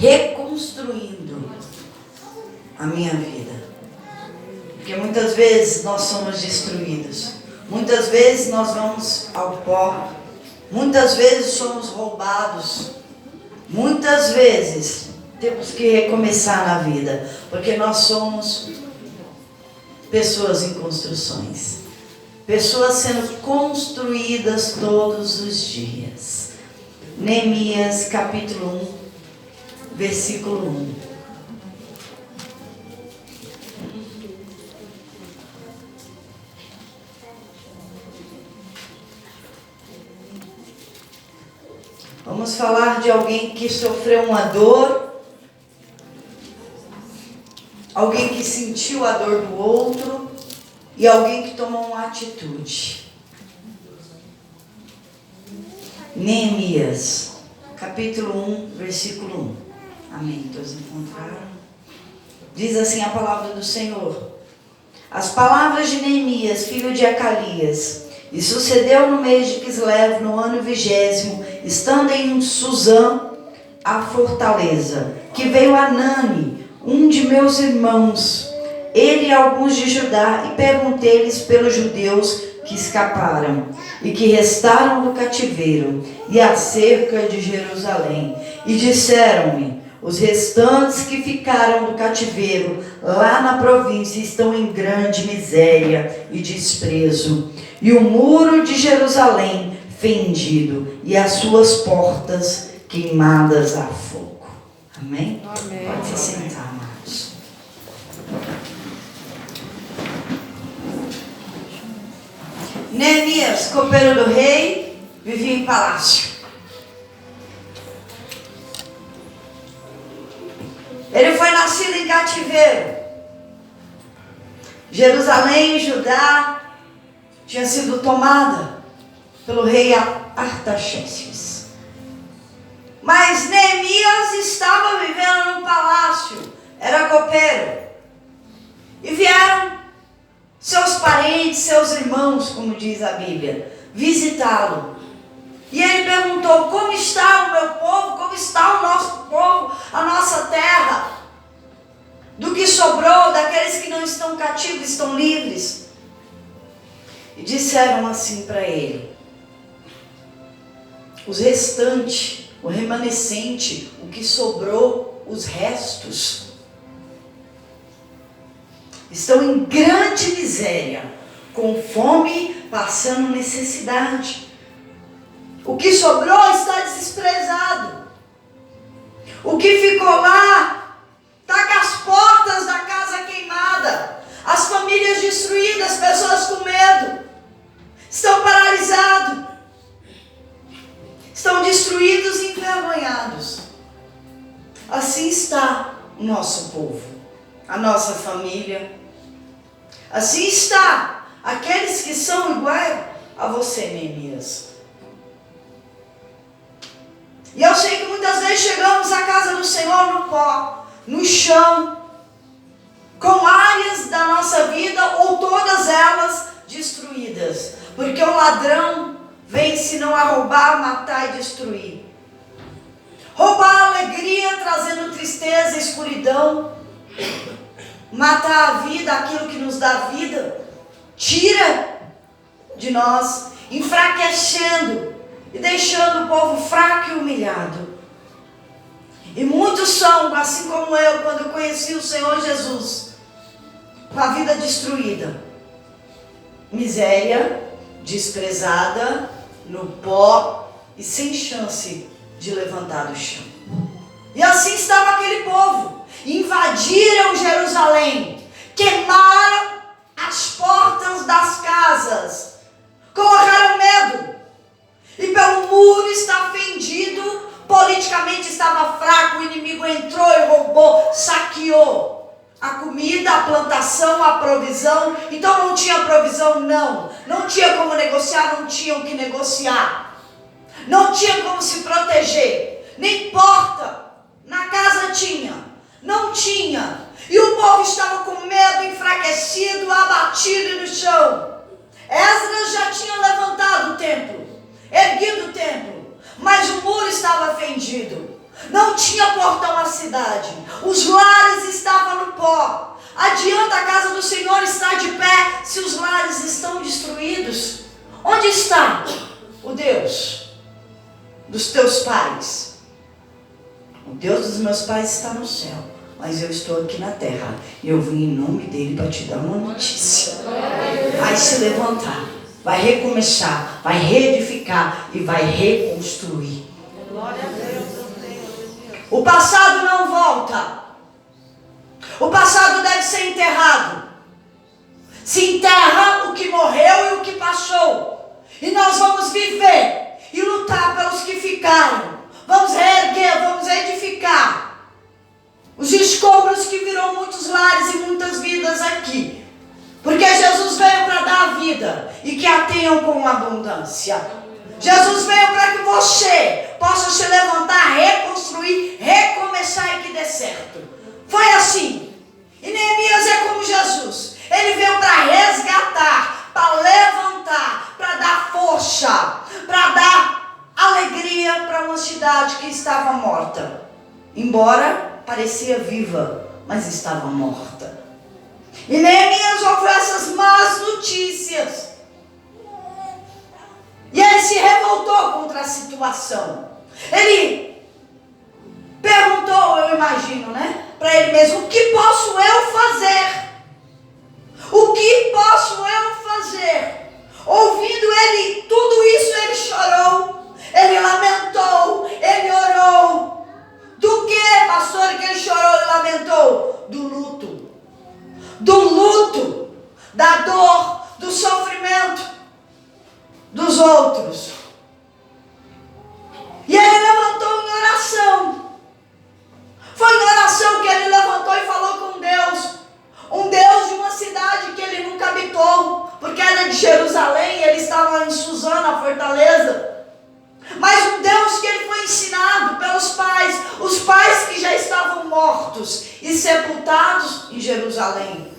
reconstruindo a minha vida. Porque muitas vezes nós somos destruídos. Muitas vezes nós vamos ao pó. Muitas vezes somos roubados. Muitas vezes temos que recomeçar na vida. Porque nós somos pessoas em construções. Pessoas sendo construídas todos os dias. Neemias capítulo 1, versículo 1. Vamos falar de alguém que sofreu uma dor, alguém que sentiu a dor do outro e alguém que tomou uma atitude. Neemias, capítulo 1, versículo 1. Amém. Todos encontraram? Diz assim a palavra do Senhor. As palavras de Neemias, filho de Acalias. E sucedeu no mês de Quislev, no ano 20, estando em Suzã, a fortaleza, que veio Anani, um de meus irmãos, ele e alguns de Judá, e perguntei-lhes pelos judeus que escaparam e que restaram do cativeiro, e acerca de Jerusalém. E disseram-me: os restantes que ficaram do cativeiro lá na província estão em grande miséria e desprezo, e o muro de Jerusalém fendido, e as suas portas queimadas a fogo. Amém? Amém. Pode se sentar, amados. Neemias, copeiro do rei, vivia em palácio. Ele foi nascido em cativeiro. Jerusalém, Judá, tinha sido tomada pelo rei Artaxerxes. Mas Neemias estava vivendo num palácio, era copeiro. E vieram seus parentes, seus irmãos, como diz a Bíblia, visitá-lo. E ele perguntou: como está o meu povo? Como está o nosso povo? A nossa terra? Do que sobrou, daqueles que não estão cativos, estão livres? E disseram assim para ele: os restantes, o remanescente, o que sobrou, os restos, estão em grande miséria, com fome, passando necessidade. O que sobrou está desprezado. O que ficou lá está com as portas da casa queimada, as famílias destruídas, pessoas com medo, estão paralisados, estão destruídos e envergonhados. Assim está o nosso povo, a nossa família. Assim está aqueles que são iguais a você, Neemias. E eu sei que muitas vezes chegamos à casa do Senhor no pó, no chão, com áreas da nossa vida ou todas elas destruídas. Porque o ladrão vem senão a roubar, matar e destruir. Roubar a alegria, trazendo tristeza, escuridão. Matar a vida, aquilo que nos dá vida. Tira de nós, enfraquecendo e deixando o povo fraco e humilhado. E muitos são, assim como eu, quando eu conheci o Senhor Jesus, com a vida destruída, miséria, desprezada, no pó e sem chance de levantar do chão. E assim estava aquele povo. Invadiram Jerusalém, queimaram as portas das casas, colocaram medo. E pelo muro está fendido, politicamente estava fraco, o inimigo entrou e roubou, saqueou a comida, a plantação, a provisão. Então não tinha provisão, não tinha como negociar, não tinham o que negociar, não tinha como se proteger, nem porta na casa não tinha. E o povo estava com medo, enfraquecido, abatido e no chão. Esdras já tinha levantado o templo, erguido o templo, mas o muro estava fendido. Não tinha portão à cidade. Os lares estavam no pó. Adianta a casa do Senhor estar de pé se os lares estão destruídos? Onde está o Deus dos teus pais? O Deus dos meus pais está no céu, mas eu estou aqui na terra. E eu vim em nome dele para te dar uma notícia. Vai se levantar, vai recomeçar, vai reedificar e vai reconstruir. O passado não volta. O passado deve ser enterrado. Se enterra o que morreu e o que passou. E nós vamos viver e lutar pelos que ficaram. Vamos reerguer, vamos edificar os escombros que virou muitos lares e muitas vidas aqui. Porque Jesus veio para dar a vida e que a tenham com abundância. Jesus veio para que você possa se levantar, reconstruir, recomeçar e que dê certo. Foi assim. E Neemias é como Jesus. Ele veio para resgatar, para levantar, para dar força, para dar alegria para uma cidade que estava morta. Embora parecia viva, mas estava morta. E Neemias ouviu essas más notícias. E ele se revoltou contra a situação. Ele perguntou, eu imagino, para ele mesmo: o que posso eu fazer? O que posso eu fazer? Ouvindo ele tudo isso, ele chorou, ele lamentou, ele orou. Do que, pastor, que ele chorou e lamentou? Do luto. Do luto, da dor, do sofrimento dos outros. E ele levantou em oração. Foi em oração que ele levantou e falou com Deus. Um Deus de uma cidade que ele nunca habitou, porque era de Jerusalém, ele estava em Suzana, a fortaleza. Mas um Deus que ele foi ensinado pelos pais, os pais que já estavam mortos e sepultados em Jerusalém.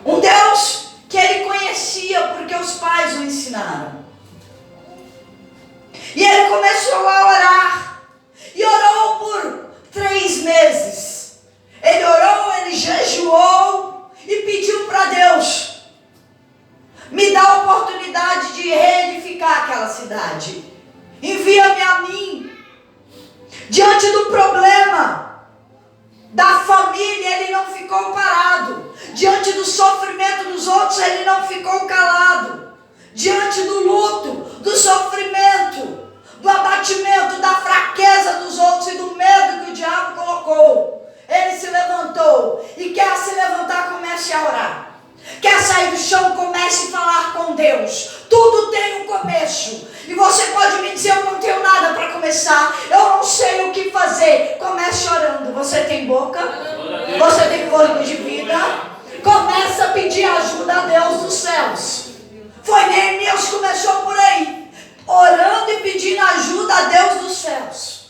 Um Deus que ele conhecia porque os pais o ensinaram. E ele começou a orar. E orou por 3 meses. Ele orou, ele jejuou e pediu para Deus: me dá a oportunidade de reedificar aquela cidade. Envia-me a mim. Diante do problema da família, ele não ficou parado. Diante do sofrimento dos outros, ele não ficou calado. Diante do luto, do sofrimento, do abatimento, da fraqueza dos outros e do medo que o diabo colocou, ele se levantou. E quer se levantar, comece a orar. Quer sair do chão, comece a falar com Deus. Tudo tem um começo. E você pode me dizer: eu não tenho nada para começar, eu não sei o que fazer. Comece orando. Você tem boca? Você tem fôlego de vida? Começa a pedir ajuda a Deus dos céus. Foi Neemias que começou por aí, orando e pedindo ajuda a Deus dos céus.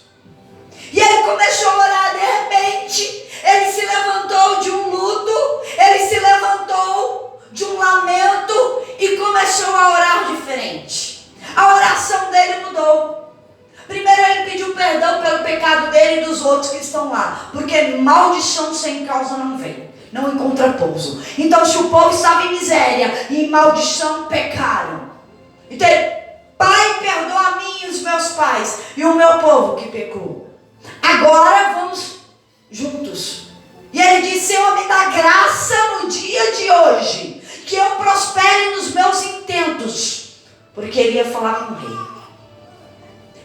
E ele começou a orar. De repente, ele se levantou de um luto, ele se levantou de um lamento e começou a orar diferente. A oração dele mudou. Primeiro ele pediu perdão pelo pecado dele e dos outros que estão lá, porque maldição sem causa não vem, não encontra pouso. Então, se o povo estava em miséria e em maldição, pecaram. Então ele: Pai, perdoa a mim e os meus pais e o meu povo que pecou. Agora vamos juntos. E ele disse: Senhor, me dá graça no dia de hoje, que eu prospere nos meus intentos. Porque ele ia falar com o rei.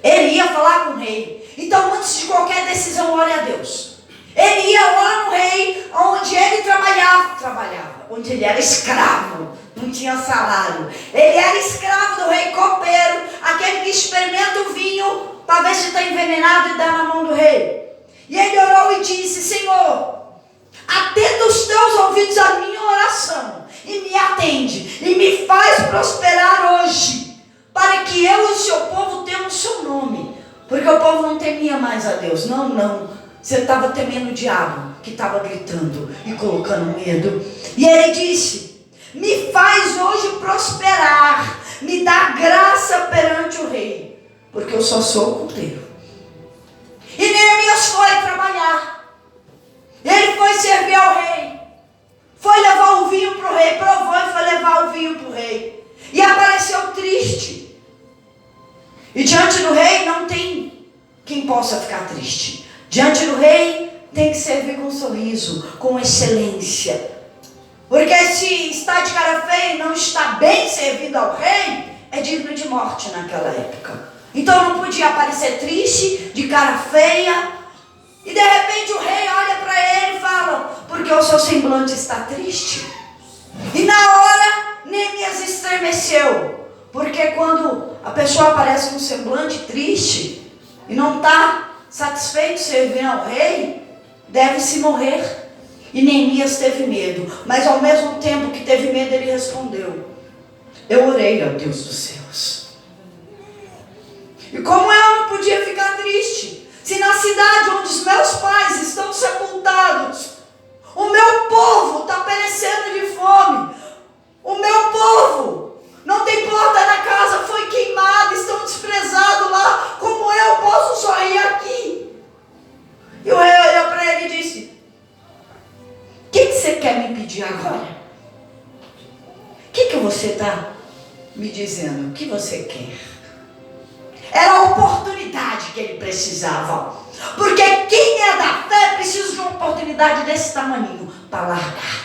Ele ia falar com o rei. Então, antes de qualquer decisão, ore a Deus. Ele ia lá no rei, onde ele trabalhava, onde ele era escravo, não tinha salário. Ele era escravo do rei copeiro, aquele que experimenta o vinho para ver se está envenenado e dá na mão do rei. E ele orou e disse: Senhor, atenda os teus ouvidos à minha oração e me atende e me faz prosperar hoje, para que eu e o seu povo tenham o seu nome. Porque o povo não temia mais a Deus. Não. Você estava temendo o diabo, que estava gritando e colocando medo. E ele disse: me faz hoje prosperar, me dá graça perante o rei, porque eu só sou o cordeiro. E possa ficar triste. Diante do rei, tem que servir com um sorriso, com excelência. Porque se está de cara feia e não está bem servindo ao rei, é digno de morte naquela época. Então não podia aparecer triste, de cara feia. E de repente o rei olha para ele e fala: porque o seu semblante está triste? E na hora, Neemias estremeceu. Porque quando a pessoa aparece com um semblante triste e não está satisfeito servindo ao rei, deve-se morrer. E Neemias teve medo, mas ao mesmo tempo que teve medo, ele respondeu: eu orei ao Deus dos céus. E como eu não podia ficar triste, se na cidade onde os meus pais estão sepultados, o meu povo está perecendo de fome, o meu povo não tem porta na casa, foi queimado, estão desprezados lá, como eu posso sorrir aqui? E o rei olhou para ele e disse: o que você quer me pedir agora? O que você está me dizendo? O que você quer? Era a oportunidade que ele precisava. Porque quem é da fé precisa de uma oportunidade desse tamanho para largar,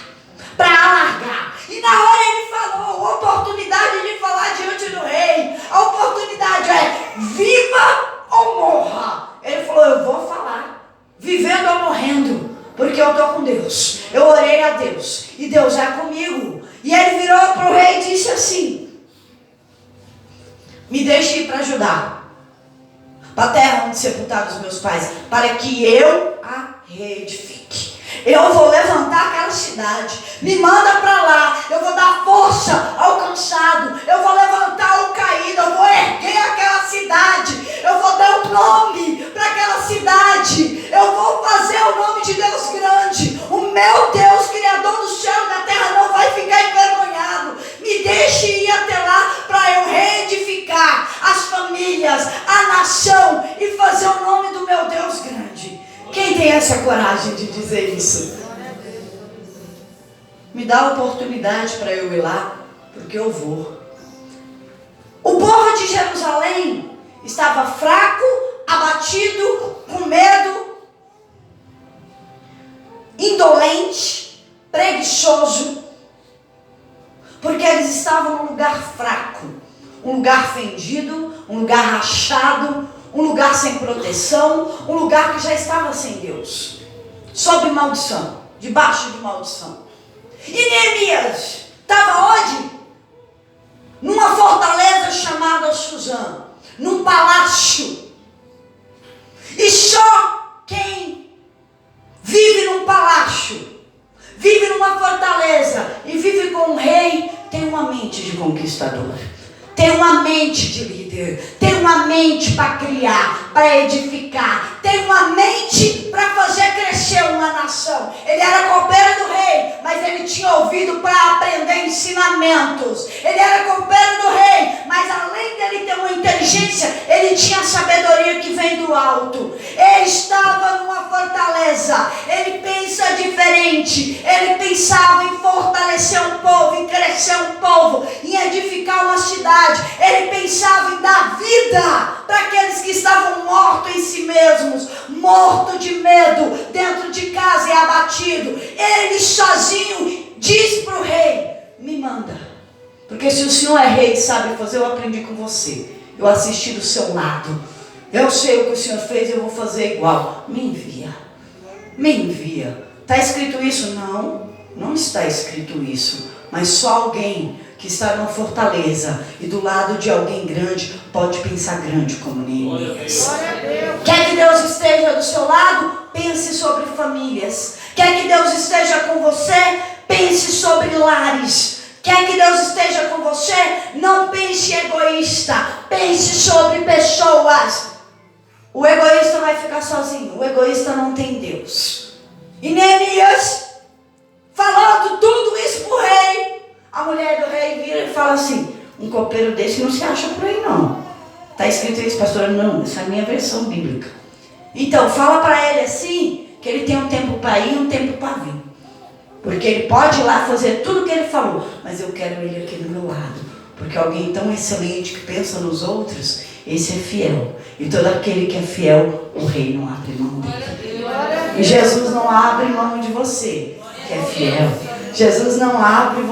para alargar. E na hora ele falou, a oportunidade de falar diante do rei. A oportunidade é viva ou morra. Ele falou: eu vou falar, vivendo ou morrendo, porque eu estou com Deus. Eu orei a Deus e Deus é comigo. E ele virou para o rei e disse assim: me deixe ir para Judá, para a terra onde sepultaram os meus pais, para que eu a reedifique. Eu vou levantar aquela cidade, me manda para lá, eu vou dar força ao cansado, eu vou levantar o caído, eu vou erguer aquela cidade, eu vou dar um nome para aquela cidade, eu vou fazer o nome de Deus grande. O meu Deus, Criador do céu e da terra, não vai ficar envergonhado. Me deixe ir até lá para eu reedificar as famílias, a nação e fazer o nome do meu Deus grande. Quem tem essa coragem de dizer isso? Me dá a oportunidade para eu ir lá, porque eu vou. O povo de Jerusalém estava fraco, abatido, com medo, indolente, preguiçoso, porque eles estavam num lugar fraco, um lugar fendido, um lugar rachado, um lugar sem proteção, um lugar que já estava sem Deus, sob maldição, debaixo de maldição. E Neemias estava onde? Numa fortaleza chamada Suzã, num palácio. E só quem vive num palácio, vive numa fortaleza e vive com um rei, tem uma mente de conquistador, tem uma mente de líder, tem uma mente para criar, para edificar, tem uma mente para fazer crescer uma nação. Ele era copeiro do rei, mas ele tinha ouvido para aprender ensinamentos. Ele era copeiro do rei, mas além dele ter uma inteligência, ele tinha a sabedoria que vem do alto. Ele estava numa fortaleza, ele pensa diferente, ele pensava em fortalecer um povo, em crescer um povo, em edificar uma cidade. Ele pensava em dar vida para aqueles que estavam mortos em si mesmos, morto de medo, dentro de casa e abatido. Ele sozinho diz para o rei: me manda, porque se o senhor é rei e sabe fazer, eu aprendi com você, eu assisti do seu lado, eu sei o que o senhor fez, eu vou fazer igual. Me envia, me envia. Está escrito isso? Não, não está escrito isso, mas só alguém que está numa fortaleza e do lado de alguém grande pode pensar grande como Neemias. Quer que Deus esteja do seu lado? Pense sobre famílias. Quer que Deus esteja com você? Pense sobre lares. Quer que Deus esteja com você? Não pense egoísta, pense sobre pessoas. O egoísta vai ficar sozinho, o egoísta não tem Deus. E Neemias, falando tudo isso para o rei, a mulher do rei vira e fala assim: um copeiro desse não se acha por aí não. Está escrito isso, pastora? Não, essa é a minha versão bíblica. Então, fala para ele assim, que ele tem um tempo para ir e um tempo para vir. Porque ele pode ir lá fazer tudo o que ele falou, mas eu quero ele aqui do meu lado. Porque alguém tão excelente que pensa nos outros, esse é fiel. E todo aquele que é fiel, o rei não abre mão dele. E Jesus não abre mão de você, que é fiel. Jesus não abre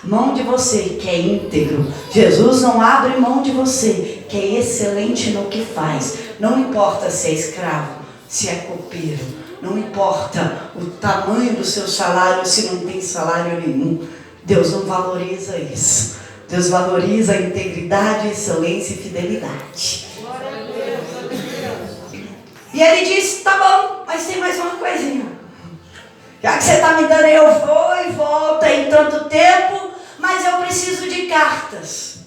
mão de você, que é íntegro. Jesus não abre mão de você, que é excelente no que faz. Não importa se é escravo, se é copeiro. Não importa o tamanho do seu salário, se não tem salário nenhum. Deus não valoriza isso. Deus valoriza a integridade, excelência e fidelidade. E ele disse, tá bom, mas tem mais uma coisinha. Já que você está me dando, eu vou e volto em tanto tempo, mas eu preciso de cartas.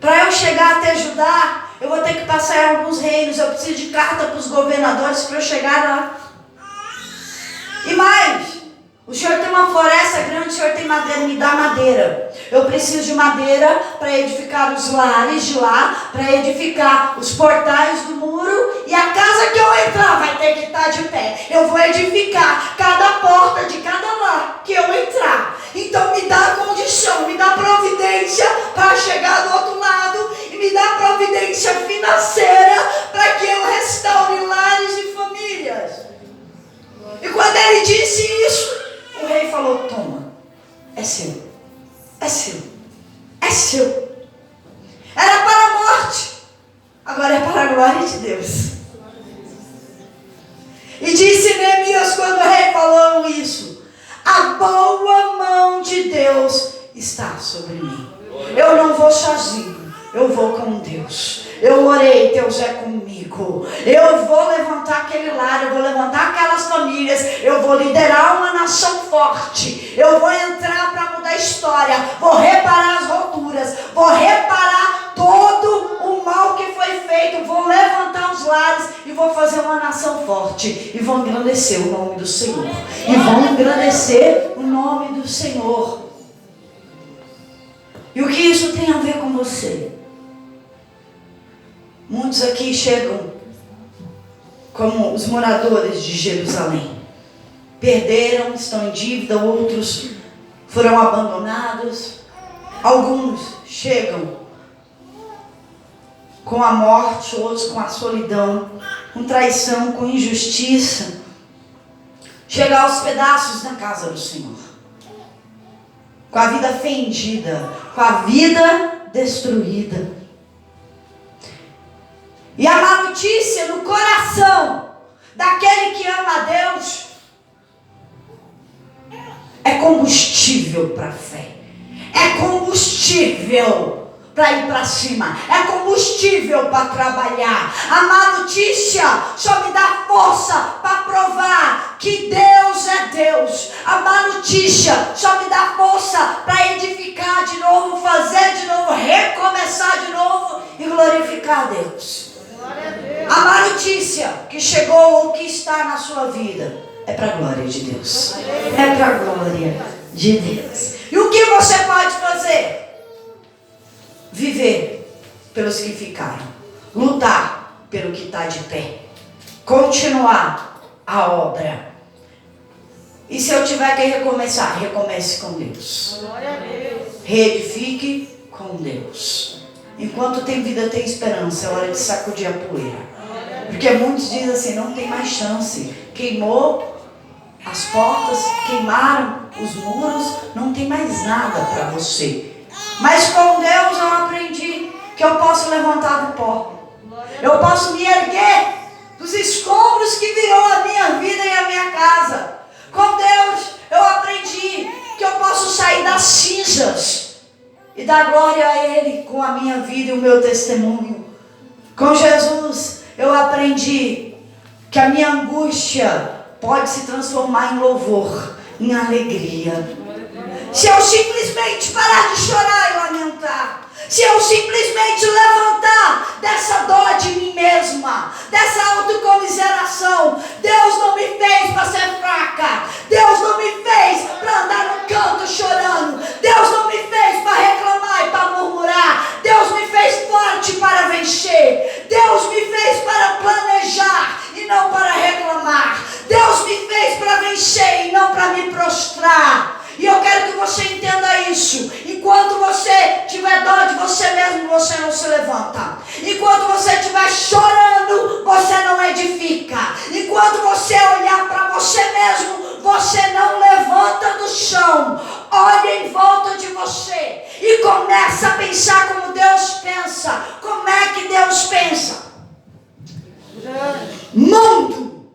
Para eu chegar a te ajudar, eu vou ter que passar em alguns reinos. Eu preciso de carta para os governadores para eu chegar lá. E mais, o senhor tem uma floresta grande, o senhor tem madeira, me dá madeira. Eu preciso de madeira para edificar os lares de lá, para edificar os portais do muro, e a casa que eu entrar vai ter que estar de pé. Eu vou edificar cada porta de cada lar que eu entrar. Então me dá condição, me dá providência para chegar do outro lado, e me dá providência financeira para que eu restaure lares e famílias. E quando ele disse isso, o rei falou, toma, é seu, é seu, é seu. Era para a morte, agora é para a glória de Deus. E disse Neemias, quando o rei falou isso, a boa mão de Deus está sobre mim. Eu não vou sozinho, eu vou com Deus. Eu orei, Deus é comigo. Eu vou levantar aquele lar, eu vou levantar aquelas famílias, eu vou liderar uma nação forte. Eu vou entrar para mudar a história, vou reparar as rupturas, vou reparar todo o mal que foi feito, vou levantar os lares e vou fazer uma nação forte. E vou engrandecer o nome do Senhor. E vão engrandecer o nome do Senhor. E o que isso tem a ver com você? Muitos aqui chegam como os moradores de Jerusalém. Perderam, estão em dívida, outros foram abandonados. Alguns chegam com a morte, outros com a solidão, com traição, com injustiça. Chegam aos pedaços na casa do Senhor. Com a vida fendida, com a vida destruída. E a má notícia no coração daquele que ama a Deus é combustível para a fé. É combustível para ir para cima. É combustível para trabalhar. A má notícia só me dá força para provar que Deus é Deus. A má notícia só me dá força para edificar de novo, fazer de novo, recomeçar de novo e glorificar a Deus. A má notícia que chegou ou que está na sua vida é para a glória de Deus. É para a glória de Deus. E o que você pode fazer? Viver pelos que ficaram. Lutar pelo que está de pé. Continuar a obra. E se eu tiver que recomeçar, recomece com Deus. Reedifique com Deus. Enquanto tem vida, tem esperança. É hora de sacudir a poeira. Porque muitos dizem assim, não tem mais chance. Queimou as portas, queimaram os muros, não tem mais nada para você. Mas com Deus eu aprendi que eu posso levantar do pó. Eu posso me erguer dos escombros que virou a minha vida e a minha casa. Com Deus eu aprendi que eu posso sair das cinzas e dar glória a Ele com a minha vida e o meu testemunho. Com Jesus eu aprendi que a minha angústia pode se transformar em louvor, em alegria. Se eu simplesmente parar de chorar e lamentar, se eu simplesmente levantar dessa dor de mim mesma, dessa autocomiseração, Deus não me fez para ser fraca, Deus não me fez para andar no canto chorando, Deus não me fez para reclamar e para murmurar, Deus me fez forte para vencer, Deus me fez para planejar e não para reclamar, Deus me fez para vencer e não para me prostrar. E eu quero que você entenda isso. Enquanto você estiver tiver dó de você mesmo, você não se levanta. Enquanto você estiver chorando, você não edifica. Enquanto você olhar para você mesmo, você não levanta do chão. Olha em volta de você e começa a pensar como Deus pensa. Como é que Deus pensa? Mundo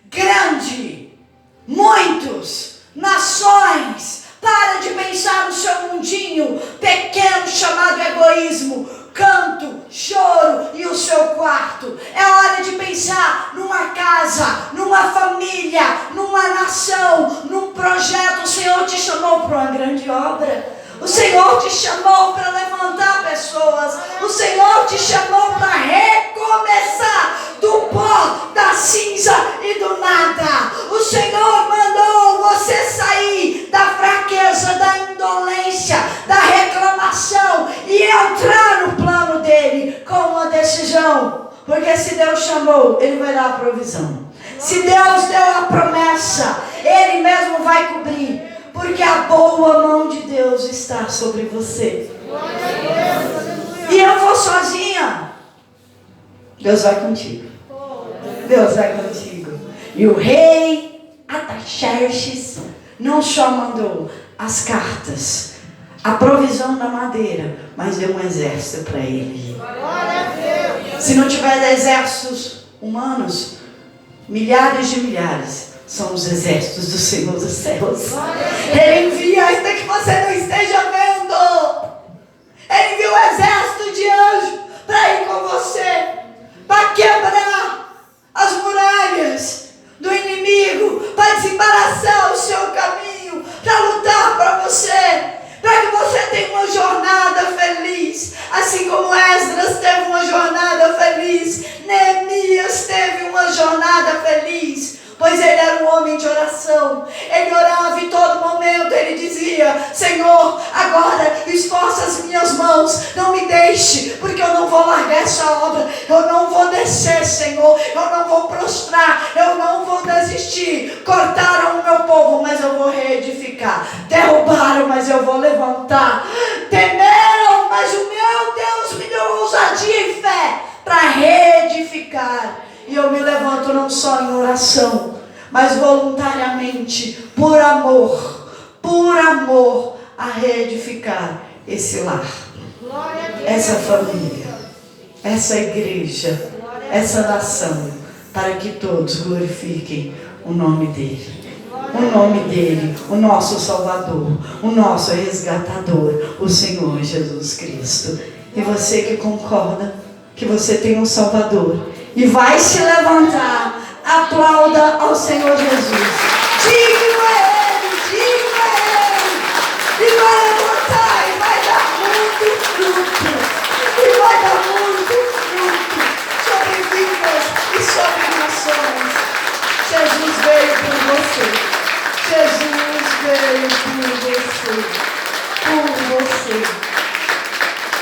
grande, muitos, nações. Para de pensar no seu mundinho pequeno chamado egoísmo, canto, choro e o seu quarto. É hora de pensar numa casa, numa família, numa nação, num projeto. O Senhor te chamou para uma grande obra. O Senhor te chamou para levantar pessoas. O Senhor te chamou para recomeçar do pó, da cinza e do nada. O Senhor mandou você sair da fraqueza, da indolência, da reclamação e entrar no plano dele com uma decisão. Porque se Deus chamou, Ele vai dar a provisão. Se Deus deu a promessa, Ele mesmo vai cobrir. Porque a boa mão de Deus está sobre você. E eu vou sozinha. Deus vai contigo. Deus vai contigo. E o rei Artaxerxes não só mandou as cartas, a provisão da madeira, mas deu um exército para ele. Se não tiver exércitos humanos, milhares de milhares são os exércitos do Senhor dos céus. Ele envia, ainda que você não esteja vendo, Ele envia um exército de anjos para ir com você, para quebrar as muralhas do inimigo, para desembaraçar o seu caminho, para lutar para você, para que você tenha uma jornada feliz, assim como Esdras teve uma jornada feliz, Neemias teve uma jornada feliz. Pois ele era um homem de oração. Ele orava em todo momento. Ele dizia: Senhor, agora esforça as minhas mãos. Não me deixe, porque eu não vou largar essa obra. Eu não vou descer, Senhor. Eu não vou prostrar. Eu não vou desistir. Cortaram o meu povo, mas eu vou reedificar. Derrubaram, mas eu vou levantar. Temeram, mas o meu Deus me deu ousadia e fé para reedificar. E eu me levanto não só em oração, mas voluntariamente, por amor a reedificar esse lar, essa família, essa igreja, essa nação, para que todos glorifiquem o nome dele. O nome dele, o nosso Salvador, o nosso resgatador, o Senhor Jesus Cristo. E você que concorda que você tem um Salvador e vai se levantar, aplauda ao Senhor Jesus. Diga